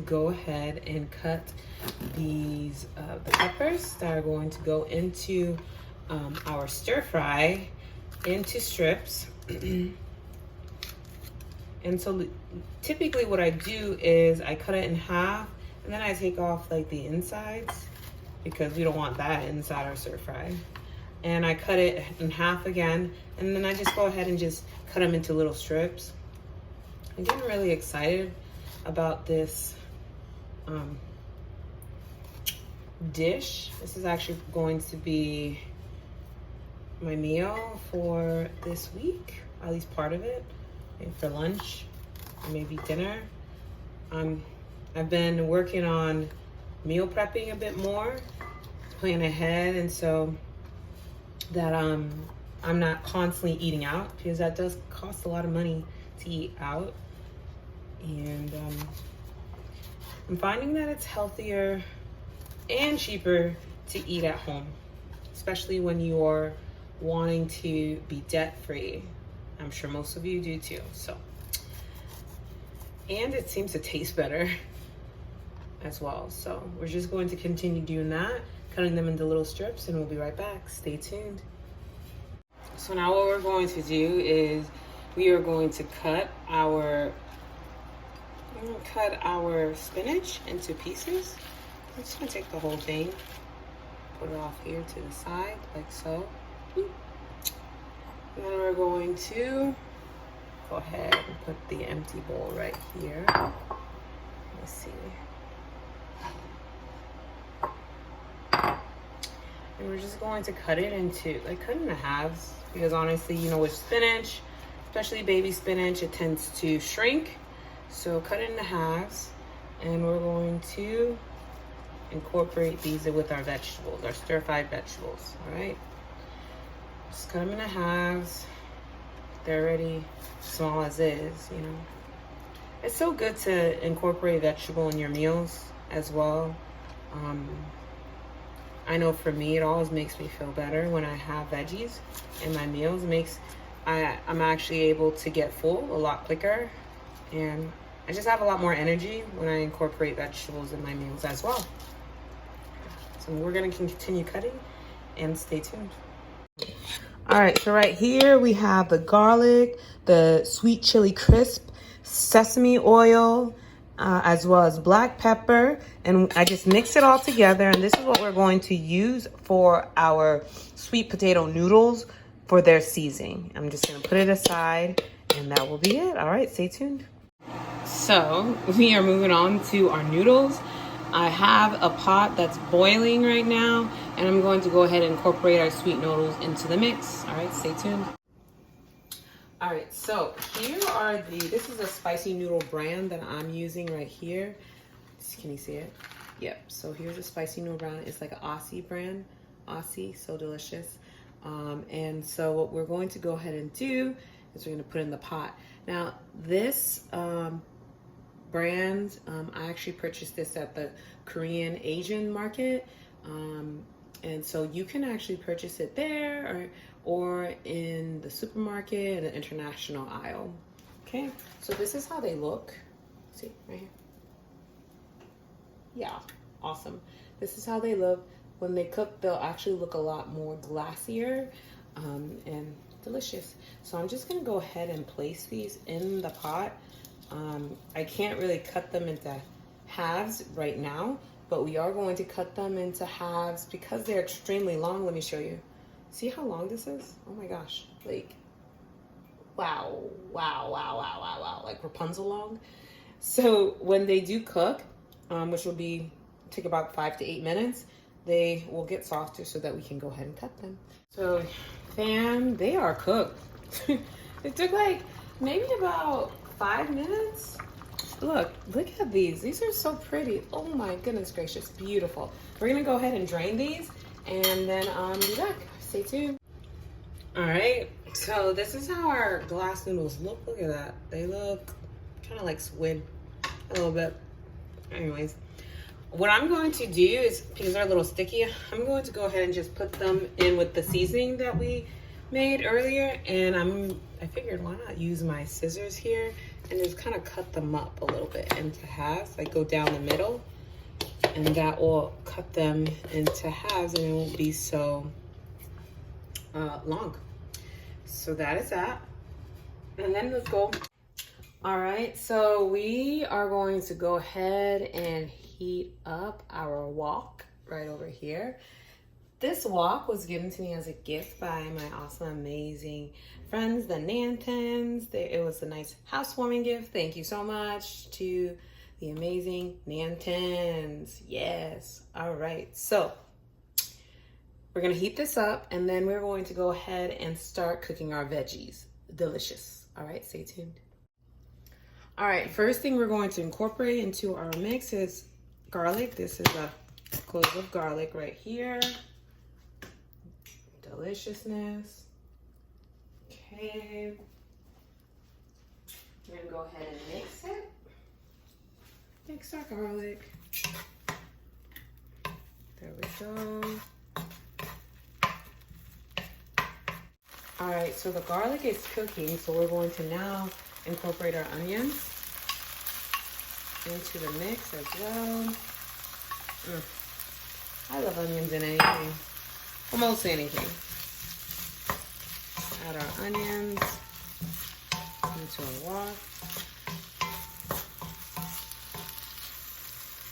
go ahead and cut these the peppers that are going to go into our stir fry into strips. And so typically what I do is I cut it in half and then I take off like the insides because we don't want that inside our stir fry. And I cut it in half again, and then I just go ahead and just cut them into little strips. I'm getting really excited about this dish. This is actually going to be my meal for this week, at least part of it, maybe for lunch, or maybe dinner. I've been working on meal prepping a bit more, planning ahead, and so that I'm not constantly eating out, because that does cost a lot of money to eat out. And I'm finding that it's healthier and cheaper to eat at home, especially when you're wanting to be debt-free. I'm sure most of you do too. So, and it seems to taste better as well. So we're just going to continue doing that, cutting them into little strips, and we'll be right back. Stay tuned. So now what we're going to do is we are going to cut our spinach into pieces. I'm just gonna take the whole thing, put it off here to the side like so. And then we're going to go ahead and put the empty bowl right here. Let's see. And we're just going to cut it into, cut into halves, because honestly, you know, with spinach, especially baby spinach, it tends to shrink. So cut it into halves, and we're going to incorporate these with our vegetables, our stir-fried vegetables, all right? Just cut them into halves. They're already small as is, you know. It's so good to incorporate vegetable in your meals as well. I know for me, it always makes me feel better when I have veggies in my meals. It makes, I'm actually able to get full a lot quicker, and I just have a lot more energy when I incorporate vegetables in my meals as well. So we're gonna continue cutting, and stay tuned. All right, so right here we have the garlic, the sweet chili crisp, sesame oil, as well as black pepper, and I just mix it all together, and this is what we're going to use for our sweet potato noodles for their seasoning. I'm just gonna put it aside, and that will be it. All right, stay tuned. So we are moving on to our noodles. I have a pot that's boiling right now, and I'm going to go ahead and incorporate our sweet noodles into the mix. All right, stay tuned. All right, so here are this is a spicy noodle brand that I'm using right here. Can you see it? Yep, so here's a spicy noodle brand. It's like an Aussie brand. Aussie, so delicious. And so what we're going to go ahead and do is we're gonna put in the pot. Now this brand, I actually purchased this at the Korean Asian market. And so you can actually purchase it there or in the supermarket, the international aisle. Okay, so this is how they look. See, right here. Yeah, awesome. This is how they look. When they cook, they'll actually look a lot more glassier and delicious. So I'm just gonna go ahead and place these in the pot. I can't really cut them into halves right now, but we are going to cut them into halves because they're extremely long. Let me show you. See how long this is? Oh my gosh, like, wow, like Rapunzel long. So when they do cook, which will take about 5 to 8 minutes, they will get softer so that we can go ahead and cut them. So fam, they are cooked. It took like maybe about 5 minutes. Look at these. These are so pretty. Oh my goodness gracious, beautiful. We're gonna go ahead and drain these, and then be back. Stay tuned. All right, so this is how our glass noodles look. Look at that. They look kind of like squid a little bit. Anyways, what I'm going to do is, because they're a little sticky, I'm going to go ahead and just put them in with the seasoning that we made earlier. And I figured, why not use my scissors here and just kind of cut them up a little bit into halves, like go down the middle, and that will cut them into halves and it won't be so long. So that is that. And then let's go. All right, so we are going to go ahead and heat up our wok right over here. This wok was given to me as a gift by my awesome, amazing friends, the Nantons. It was a nice housewarming gift. Thank you so much to the amazing Nantons. Yes. All right, so we're gonna heat this up and then we're going to go ahead and start cooking our veggies. Delicious. All right, stay tuned. All right, first thing we're going to incorporate into our mix is garlic. This is a clove of garlic right here. Deliciousness. Okay. We're gonna go ahead and mix it. Mix our garlic. There we go. All right, so the garlic is cooking, so we're going to now incorporate our onions into the mix as well. I love onions in anything, almost anything. Add our onions into our wok.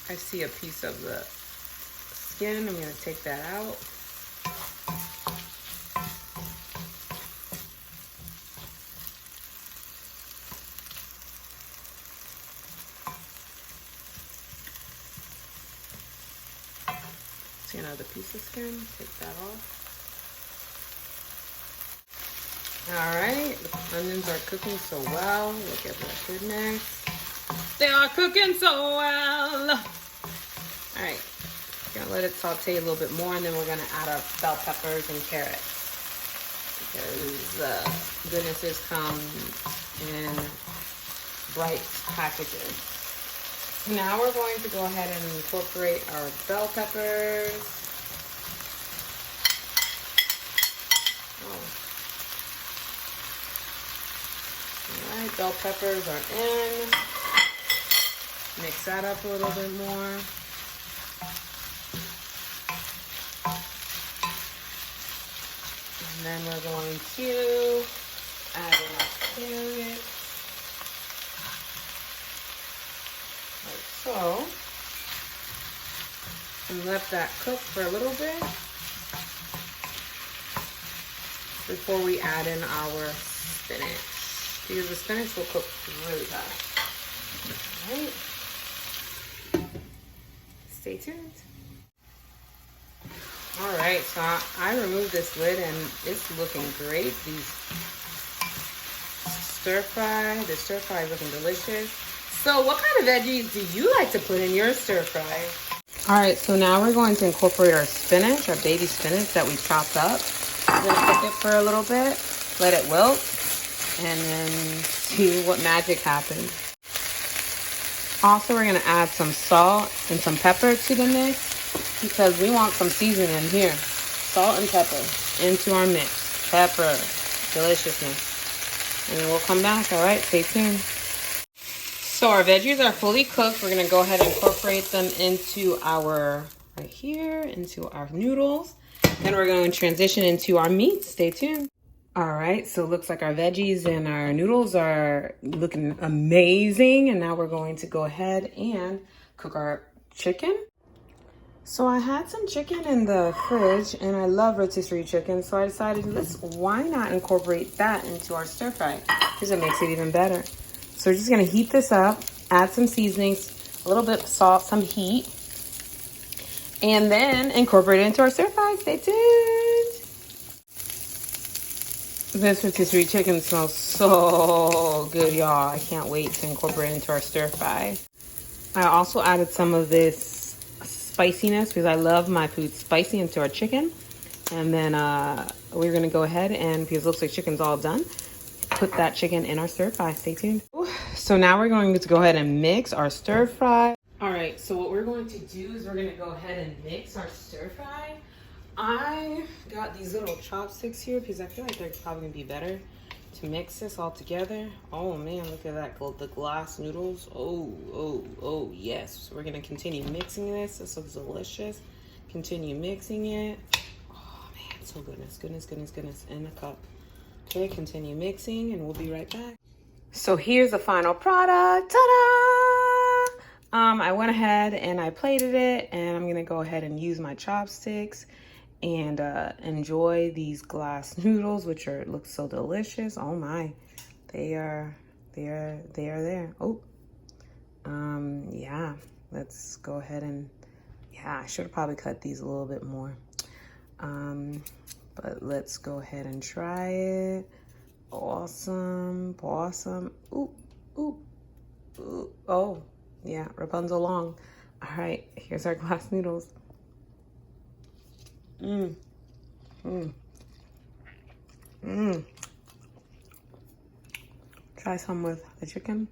I see a piece of the skin. I'm gonna take that out. See another piece of skin, take that off. All right, the onions are cooking so well. Look at that goodness. They are cooking so well. All right, gonna let it saute a little bit more and then we're gonna add our bell peppers and carrots because goodnesses come in bright packages. Now we're going to go ahead and incorporate our bell peppers. Oh. All right, bell peppers are in. Mix that up a little bit more. And then we're going to add in our carrot. Like so. And let that cook for a little bit before we add in our spinach. Because the spinach will cook really fast. All right. Stay tuned. All right, so I removed this lid and it's looking great. The stir fry is looking delicious. So what kind of veggies do you like to put in your stir fry? All right, so now we're going to incorporate our spinach, our baby spinach that we chopped up. We're gonna cook it for a little bit, let it wilt, and then see what magic happens. Also, we're gonna add some salt and some pepper to the mix because we want some seasoning in here. Salt and pepper into our mix. Pepper, deliciousness. And then we'll come back, all right? Stay tuned. So our veggies are fully cooked. We're gonna go ahead and incorporate them into our, right here, into our noodles. Then we're going to transition into our meat. Stay tuned. All right, so it looks like our veggies and our noodles are looking amazing. And now we're going to go ahead and cook our chicken. So I had some chicken in the fridge and I love rotisserie chicken. So I decided, why not incorporate that into our stir fry? Because it makes it even better. So we're just gonna heat this up, add some seasonings, a little bit of salt, some heat, and then incorporate it into our stir fry. Stay tuned. This rotisserie chicken smells so good, y'all. I can't wait to incorporate it into our stir fry. I also added some of this spiciness because I love my food spicy into our chicken. And then we're gonna go ahead and, because it looks like chicken's all done, put that chicken in our stir fry. Stay tuned. So now we're going to go ahead and mix our stir fry. All right, so what we're going to do is we're gonna go ahead and mix our stir fry. I got these little chopsticks here because I feel like they're probably gonna be better to mix this all together. Oh man, look at that, the glass noodles. Oh, yes. So we're gonna continue mixing this. This looks delicious. Continue mixing it. Oh man, so goodness in the cup. Okay, continue mixing and we'll be right back. So here's the final product. Ta-da! I went ahead and I plated it, and I'm gonna go ahead and use my chopsticks and enjoy these glass noodles, which look so delicious. Oh my, they are there. Oh, yeah. Let's go ahead and, yeah, I should have probably cut these a little bit more. But let's go ahead and try it. Awesome. Ooh. Oh, yeah, Rapunzel long. All right, here's our glass noodles. Try some with the chicken.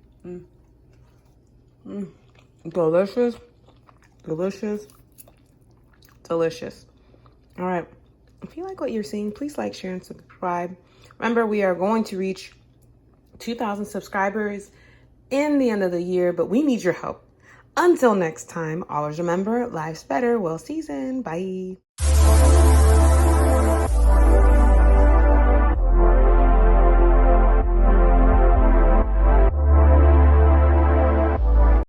Delicious. All right, if you like what you're seeing, please like, share, and subscribe. Remember, we are going to reach 2,000 subscribers in the end of the year, but we need your help. Until next time, always remember, life's better, well seasoned. Bye.